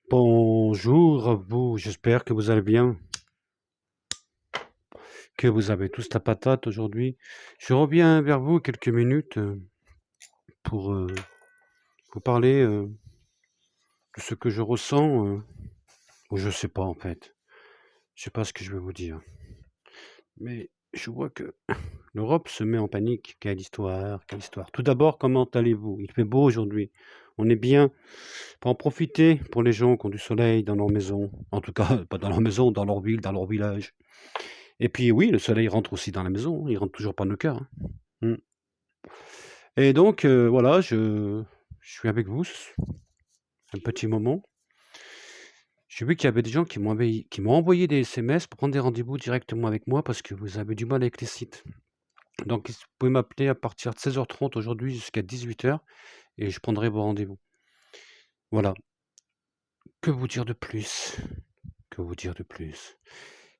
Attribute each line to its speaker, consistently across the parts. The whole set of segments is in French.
Speaker 1: Bonjour à vous, j'espère que vous allez bien, que vous avez tous la patate aujourd'hui. Je reviens vers vous quelques minutes pour vous parler de ce que je ressens, ou je sais pas en fait. Je sais pas ce que je vais vous dire. Mais je vois que l'Europe se met en panique. Quelle histoire, quelle histoire. Tout d'abord, comment allez-vous? Il fait beau aujourd'hui. On est bien. Faut en profiter pour les gens qui ont du soleil dans leur maison. En tout cas, pas dans leur maison, dans leur ville, dans leur village. Et puis oui, le soleil rentre aussi dans la maison, hein, il rentre toujours par nos cœurs, hein. Mmh. Et donc voilà, je suis avec vous un petit moment. J'ai vu qu'il y avait des gens qui m'ont envoyé des SMS pour prendre des rendez-vous directement avec moi parce que vous avez du mal avec les sites. Donc vous pouvez m'appeler à partir de 16h30 aujourd'hui jusqu'à 18h et je prendrai vos rendez-vous. Voilà. Que vous dire de plus? Que vous dire de plus?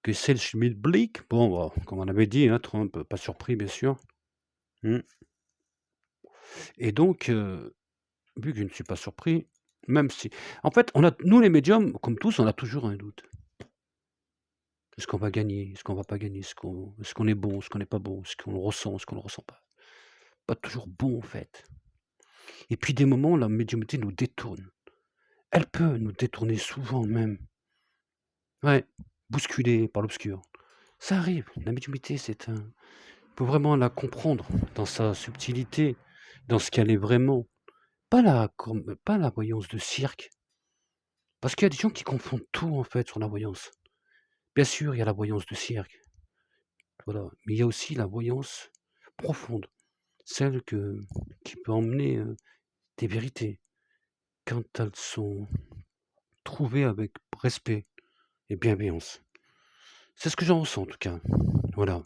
Speaker 1: Que c'est le schmilblick? Bon, bah, comme on avait dit, hein, Trump, pas surpris bien sûr. Mmh. Et donc vu que je ne suis pas surpris, même si en fait, nous les médiums, comme tous, on a toujours un doute. Est-ce qu'on va gagner? Est-ce qu'on va pas gagner? Est-ce qu'on est bon? Est-ce qu'on n'est pas bon? Est-ce qu'on le ressent? Est-ce qu'on le ressent pas? Pas toujours bon, en fait. Et puis des moments, la médiumnité nous détourne. Elle peut nous détourner souvent même. Ouais, bousculée par l'obscur. Ça arrive, la médiumnité, faut vraiment la comprendre dans sa subtilité, dans ce qu'elle est vraiment. Pas la voyance de cirque, parce qu'il y a des gens qui confondent tout, en fait, sur la voyance. Bien sûr, il y a la voyance de cirque, voilà, mais il y a aussi la voyance profonde, celle qui peut emmener, des vérités quand elles sont trouvées avec respect et bienveillance. C'est ce que j'en ressens en tout cas, voilà.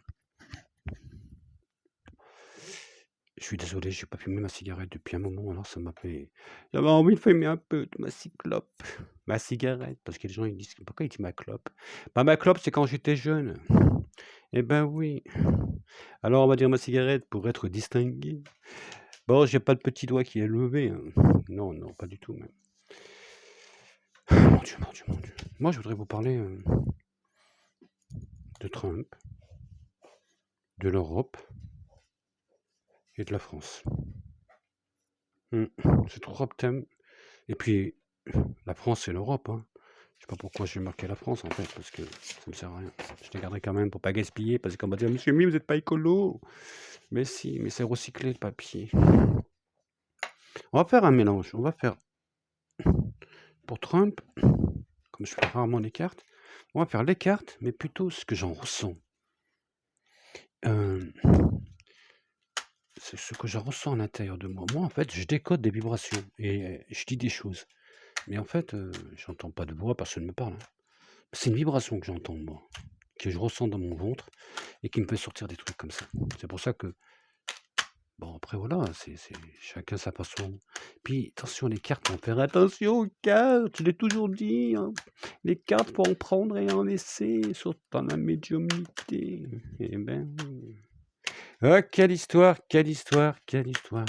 Speaker 1: Je suis désolé, j'ai pas fumé ma cigarette depuis un moment, alors ça m'a fait j'avais envie de fumer un peu de ma clope, ma cigarette, parce que les gens ils disent: «Pourquoi il dit ma clope?» Bah, ma clope, c'est quand j'étais jeune. Eh ben oui. Alors on va dire ma cigarette pour être distingué. Bon, j'ai pas le petit doigt qui est levé, hein. Non, non, pas du tout même. Mon Dieu, mon Dieu, mon Dieu. Moi, je voudrais vous parler, de Trump, de l'Europe et de la France. Mmh. C'est 3 thèmes et puis la France et l'Europe, hein. Je sais pas pourquoi j'ai marqué la France, en fait, parce que ça me sert à rien. Je les garderai quand même pour pas gaspiller, parce qu'on va dire: «Monsieur Mime, vous êtes pas écolo». Mais si, mais c'est recyclé le papier. On va faire un mélange. On va faire pour Trump, comme je fais rarement les cartes, on va faire les cartes, mais plutôt ce que j'en ressens. Hem, c'est ce que je ressens à l'intérieur de moi. Moi, en fait, je décode des vibrations et je dis des choses. Mais en fait, j'entends pas de voix, personne me parle, hein. C'est une vibration que j'entends moi, que je ressens dans mon ventre et qui me fait sortir des trucs comme ça. C'est pour ça que bon après voilà, c'est chacun sa façon. Puis attention les cartes, faut faire attention aux cartes, je l'ai toujours dit, hein. Les cartes, faut en prendre et en laisser, surtout dans la médiumnité. Eh ben oui. Ah quelle histoire, quelle histoire, quelle histoire.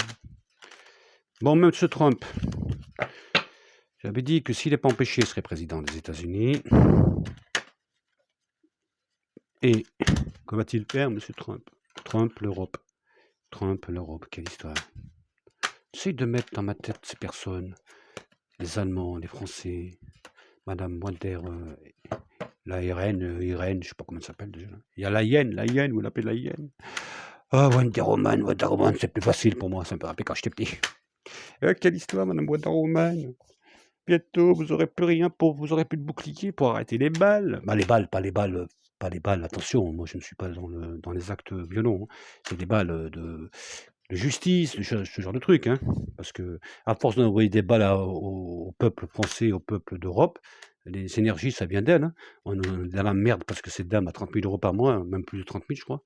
Speaker 1: Bon monsieur Trump, j'avais dit que s'il n'est pas empêché, il serait président des États-Unis. Et que va-t-il faire monsieur Trump? Trump, l'Europe. Trump, l'Europe, quelle histoire. J'essaie de mettre dans ma tête ces personnes, les Allemands, les Français, Madame Wander, la Irène, je sais pas comment elle s'appelle déjà. Il y a la hyène, vous l'appelez la hyène. Ah, Wonder Woman, c'est plus facile pour moi, ça me fait rappeler quand j'étais petit. Ah, quelle histoire, Madame Wonder Woman. Bientôt, vous aurez plus rien vous aurez plus de bouclier pour arrêter les balles. Bah, les balles, pas les balles, attention, moi je ne suis pas dans les actes violents, hein. C'est des balles, de justice, ce genre de truc, hein. Parce que à force d'envoyer des balles au peuple français, au peuple d'Europe, les énergies, ça vient d'elle, hein. On est dans la merde parce que cette dame a 30 000 € par mois, même plus de 30 000 je crois.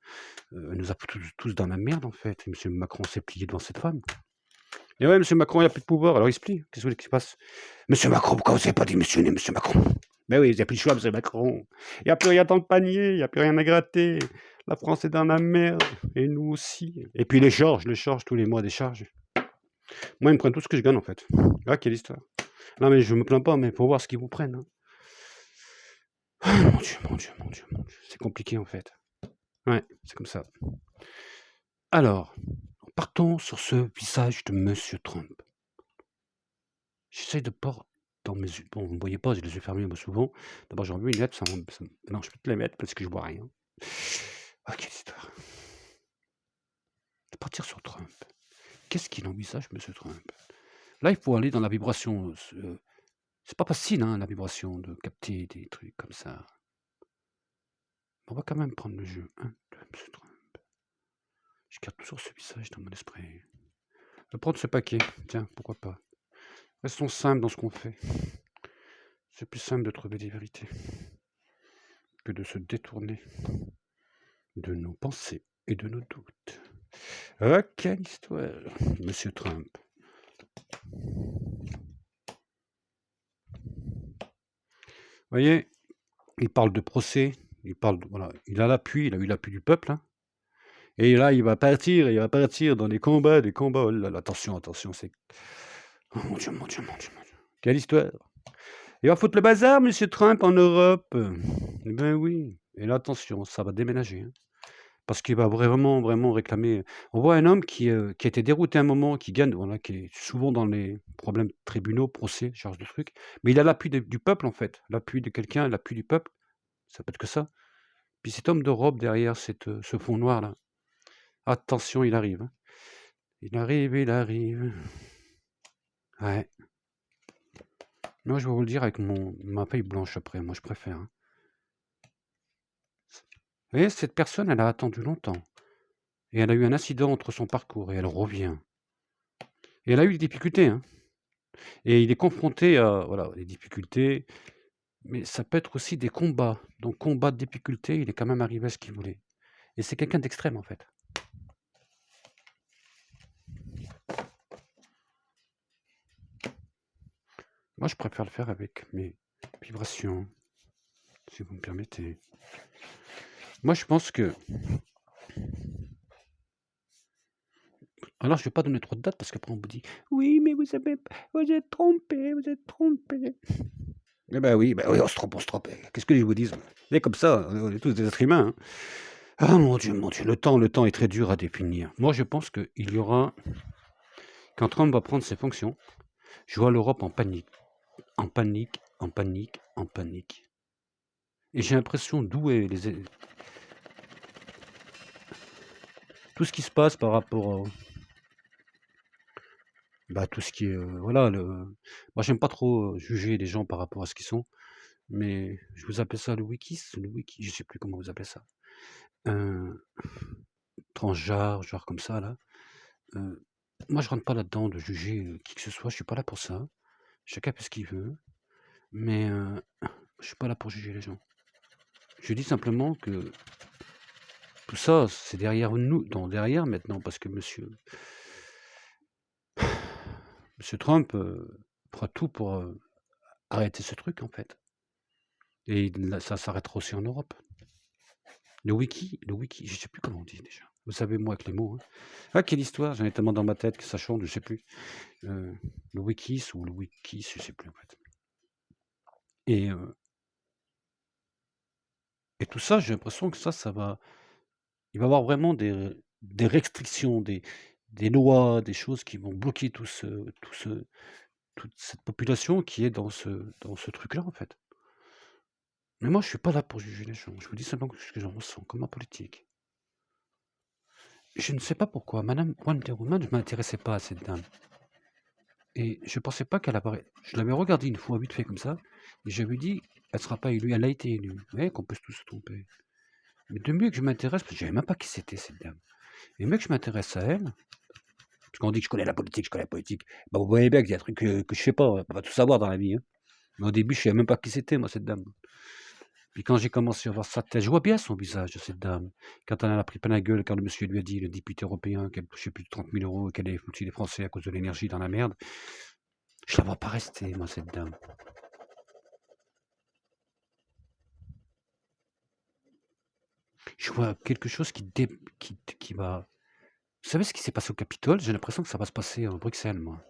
Speaker 1: Elle nous a tous dans la merde en fait. Et monsieur Macron s'est plié devant cette femme. Et ouais, monsieur Macron, il a plus de pouvoir, alors il se plie. Qu'est-ce que vous voulez qu'il se passe? Monsieur Macron, pourquoi vous avez pas démissionné, monsieur Macron? Ben oui, il n'y a plus le choix, monsieur Macron. Il n'y a plus rien dans le panier, il n'y a plus rien à gratter. La France est dans la merde, et nous aussi. Et puis les charges tous les mois des charges. Moi, ils me prennent tout ce que je gagne en fait. Ah, quelle histoire. Non, mais je me plains pas, mais faut voir ce qu'ils vous prennent, hein. Ah, mon Dieu, mon Dieu, mon Dieu, mon Dieu. C'est compliqué, en fait. Ouais, c'est comme ça. Alors, partons sur ce visage de monsieur Trump. J'essaie de pas dans mes yeux bon, vous me voyez pas, j'ai les yeux fermés, moi, souvent. D'abord, j'ai enlevé mes lunettes, non, je peux te les mettre parce que je vois rien. Ah, quelle histoire. De partir sur Trump. Qu'est-ce qu'il envisage, monsieur Trump? Là, il faut aller dans la vibration, c'est pas facile, hein, la vibration, de capter des trucs comme ça. On va quand même prendre le jeu, hein, de monsieur Trump. Je garde toujours ce visage dans mon esprit. Je vais prendre ce paquet, tiens, pourquoi pas. Restons simples dans ce qu'on fait. C'est plus simple de trouver des vérités que de se détourner de nos pensées et de nos doutes. Ah, quelle histoire, monsieur Trump. Vous voyez, il parle de procès, il parle de, voilà, il a eu l'appui du peuple, hein. Et là, il va partir dans des combats, oh là là, attention, c'est... Oh mon Dieu, mon Dieu, mon Dieu, mon Dieu. Quelle histoire. Il va foutre le bazar, monsieur Trump, en Europe. Eh ben oui. Et là, attention, ça va déménager, hein. Parce qu'il va vraiment, vraiment réclamer. On voit un homme qui a été dérouté un moment, qui gagne, voilà, qui est souvent dans les problèmes tribunaux, procès, charge de trucs. Mais il a l'appui du peuple, en fait. L'appui de quelqu'un, l'appui du peuple. Ça peut être que ça. Puis cet homme de robe derrière ce fond noir-là. Attention, il arrive, hein. Il arrive, il arrive. Ouais. Moi, je vais vous le dire avec ma feuille blanche après. Moi, je préfère, hein. Vous voyez, cette personne, elle a attendu longtemps. Et elle a eu un incident entre son parcours et elle revient. Et elle a eu des difficultés, hein. Et il est confronté à voilà, des difficultés, mais ça peut être aussi des combats. Donc combat de difficultés, il est quand même arrivé à ce qu'il voulait. Et c'est quelqu'un d'extrême, en fait. Moi, je préfère le faire avec mes vibrations, si vous me permettez. Moi, je pense que... Alors, je ne vais pas donner trop de dates parce qu'après, on vous dit « Oui, mais vous êtes trompé, vous êtes trompé. » Eh ben oui, on se trompe. Qu'est-ce que je vous dis? C'est comme ça, on est tous des êtres humains, hein. Ah mon Dieu, le temps est très dur à définir. Moi, je pense qu'il y aura... Quand Trump va prendre ses fonctions, je vois l'Europe en panique. En panique. Et j'ai l'impression d'où est tout ce qui se passe par rapport à tout ce qui est... voilà, moi, j'aime pas trop juger les gens par rapport à ce qu'ils sont, mais je vous appelle ça le wiki, je sais plus comment vous appelez ça. Transgenre, genre comme ça, là. Moi, je rentre pas là-dedans de juger qui que ce soit, je suis pas là pour ça. Chacun fait ce qu'il veut, mais je suis pas là pour juger les gens. Je dis simplement que tout ça, c'est derrière nous, derrière maintenant, parce que monsieur Trump fera tout pour arrêter ce truc, en fait. Et ça s'arrêtera aussi en Europe. Le wiki, je sais plus comment on dit déjà. Vous savez, moi, avec les mots, hein. Ah, quelle histoire, j'en ai tellement dans ma tête que ça change, je sais plus. Le wikis ou le wikis, je sais plus, en fait. Et tout ça, j'ai l'impression que ça va... Il va y avoir vraiment des restrictions, des lois, des choses qui vont bloquer toute cette population qui est dans ce truc-là, en fait. Mais moi, je suis pas là pour juger les gens. Je vous dis simplement ce que j'en ressens, comme en politique. Je ne sais pas pourquoi. Madame Wonder Woman, je ne m'intéressais pas à cette dame. Et je pensais pas qu'elle apparaît. Je l'avais regardée une fois, vite fait comme ça, et j'avais dit, elle sera pas élue. Elle a été élue. Vous voyez qu'on peut tous se tromper. Mais de mieux que je m'intéresse, parce que je savais même pas qui c'était cette dame. Et mieux que je m'intéresse à elle, parce qu'on dit que je connais la politique, bah vous voyez bien qu'il y a des trucs que je sais pas, on va pas tout savoir dans la vie, hein. Mais au début, je savais même pas qui c'était, moi, cette dame. Puis quand j'ai commencé à voir sa tête, je vois bien son visage de cette dame. Quand elle en a pris plein la gueule, quand le monsieur lui a dit, le député européen, qu'elle touchait plus de 30 000 euros et qu'elle avait foutu les Français à cause de l'énergie dans la merde, je la vois pas rester, moi, cette dame. Je vois quelque chose qui va... Vous savez ce qui s'est passé au Capitole? J'ai l'impression que ça va se passer à Bruxelles, moi.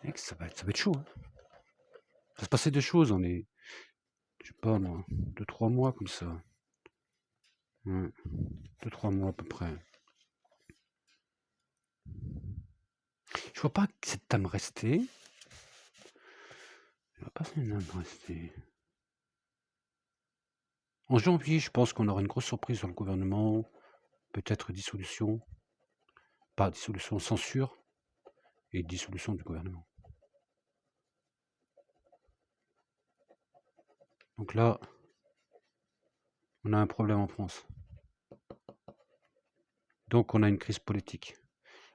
Speaker 1: Mec, ça va être chaud, hein. va se passer des choses dans les, je sais pas moi, 2-3 mois comme ça. Ouais, 2-3 mois à peu près. Je vois pas cette dame rester. Je vois pas cette dame rester. En janvier, je pense qu'on aura une grosse surprise dans le gouvernement, peut-être dissolution, pas dissolution, censure et dissolution du gouvernement. Donc là, on a un problème en France. Donc on a une crise politique.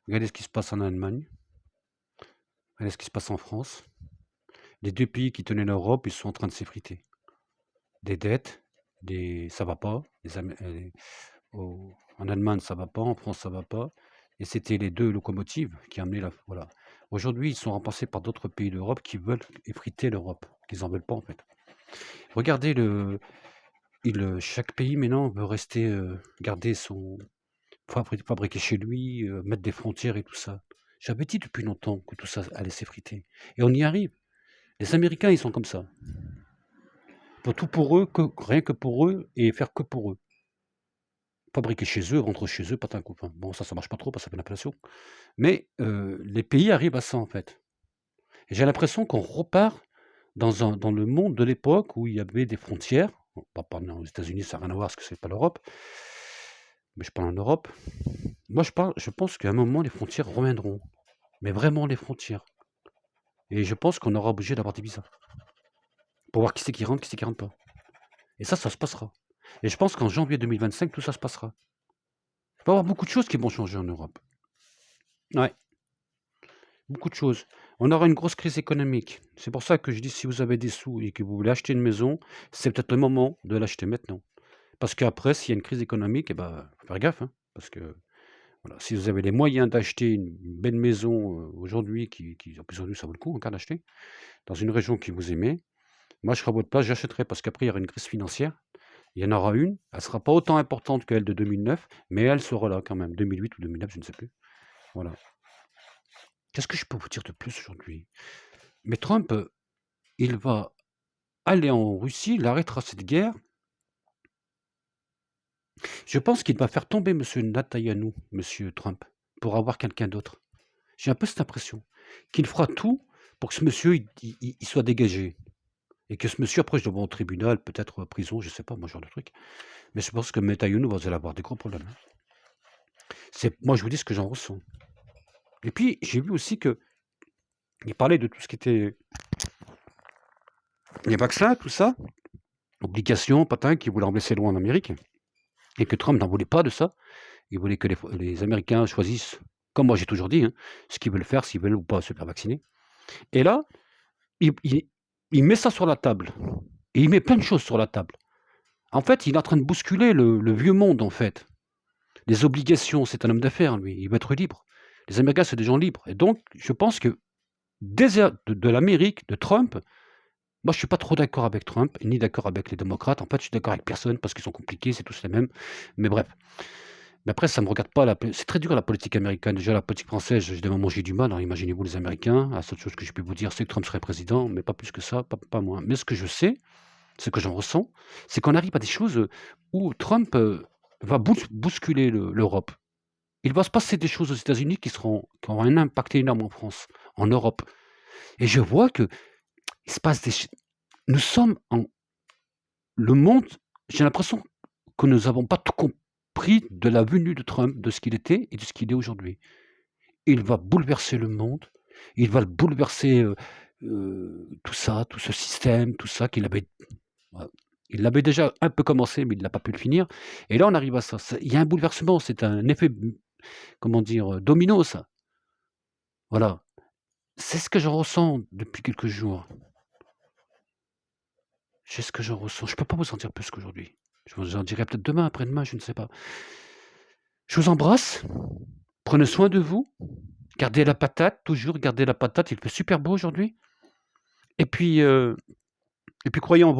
Speaker 1: Regardez ce qui se passe en Allemagne. Regardez ce qui se passe en France. Les deux pays qui tenaient l'Europe, ils sont en train de s'effriter. Des dettes, ça va pas. En Allemagne, ça va pas. En France, ça va pas. Et c'était les deux locomotives qui amenaient la... Voilà. Aujourd'hui, ils sont remplacés par d'autres pays d'Europe qui veulent effriter l'Europe, qu'ils en veulent pas en fait. Regardez chaque pays maintenant veut rester, garder son... fabriquer chez lui, mettre des frontières et tout ça. J'avais dit depuis longtemps que tout ça allait s'effriter. Et on y arrive. Les Américains, ils sont comme ça. Pour tout pour eux, rien que pour eux, et faire que pour eux. Fabriquer chez eux, rentrer chez eux, pas un copain. Bon, ça marche pas trop parce que ça fait l'appellation. Mais les pays arrivent à ça, en fait. Et j'ai l'impression qu'on repart dans le monde de l'époque où il y avait des frontières. Bon, pas aux États-Unis, ça n'a rien à voir parce que c'est pas l'Europe. Mais je parle en Europe. Moi, je pense qu'à un moment, les frontières reviendront. Mais vraiment, les frontières. Et je pense qu'on aura obligé d'avoir des visas. Pour voir qui c'est qui rentre, qui c'est qui rentre pas. Et ça se passera. Et je pense qu'en janvier 2025, tout ça se passera. Il va y avoir beaucoup de choses qui vont changer en Europe. Ouais. Beaucoup de choses. On aura une grosse crise économique. C'est pour ça que je dis, si vous avez des sous et que vous voulez acheter une maison, c'est peut-être le moment de l'acheter maintenant. Parce qu'après, s'il y a une crise économique, faut faire gaffe. Parce que voilà, si vous avez les moyens d'acheter une belle maison aujourd'hui, en plus aujourd'hui ça vaut le coup encore d'acheter, dans une région qui vous aimez, moi je serai à votre place, j'achèterai parce qu'après il y aura une crise financière. Il y en aura une, elle ne sera pas autant importante qu'elle de 2009, mais elle sera là quand même, 2008 ou 2009, je ne sais plus. Voilà. Qu'est-ce que je peux vous dire de plus aujourd'hui? Mais Trump, il va aller en Russie, il arrêtera cette guerre. Je pense qu'il va faire tomber M. Netanyahu, M. Trump, pour avoir quelqu'un d'autre. J'ai un peu cette impression qu'il fera tout pour que ce monsieur il soit dégagé. Et que ce monsieur, après, je le vois au tribunal, peut-être prison, je sais pas, moi, ce genre de truc. Mais je pense que Netanyahu va avoir des gros problèmes. Moi, je vous dis ce que j'en ressens. Et puis, j'ai vu aussi que il parlait de tout ce qui était les vaccins, tout ça, obligations, patins, qui voulaient en laisser loin en Amérique, et que Trump n'en voulait pas de ça. Il voulait que les Américains choisissent, comme moi j'ai toujours dit, ce qu'ils veulent faire, s'ils veulent ou pas se faire vacciner. Et là, il met ça sur la table. Et il met plein de choses sur la table. En fait, il est en train de bousculer le vieux monde, en fait. Les obligations, c'est un homme d'affaires, lui. Il veut être libre. Les Américains, c'est des gens libres. Et donc, je pense que de l'Amérique, de Trump, moi, je suis pas trop d'accord avec Trump, ni d'accord avec les démocrates. En fait, je suis d'accord avec personne parce qu'ils sont compliqués, c'est tous les mêmes. Mais bref. Mais après, ça me regarde pas. C'est très dur la politique américaine. Déjà, la politique française, j'ai des moments où j'ai du mal. Alors, imaginez-vous les Américains. La seule chose que je peux vous dire, c'est que Trump serait président, mais pas plus que ça, pas moins. Mais ce que je sais, ce que j'en ressens, c'est qu'on arrive à des choses où Trump va bousculer l'Europe. Il va se passer des choses aux États-Unis qui auront un impact énorme en France, en Europe. Et je vois que il se passe des choses. Nous sommes le monde, j'ai l'impression que nous n'avons pas tout compris de la venue de Trump, de ce qu'il était et de ce qu'il est aujourd'hui. Il va bouleverser le monde, il va bouleverser tout ça, tout ce système, tout ça qu'il avait. Il l'avait déjà un peu commencé, mais il n'a pas pu le finir. Et là, on arrive à ça. Il y a un bouleversement, c'est un effet, comment dire, domino, ça. Voilà. C'est ce que je ressens depuis quelques jours. C'est ce que je ressens. Je ne peux pas vous en dire plus qu'aujourd'hui. Je vous en dirai peut-être demain, après-demain, je ne sais pas. Je vous embrasse. Prenez soin de vous. Gardez la patate, toujours gardez la patate. Il fait super beau aujourd'hui. Et puis croyez en vous.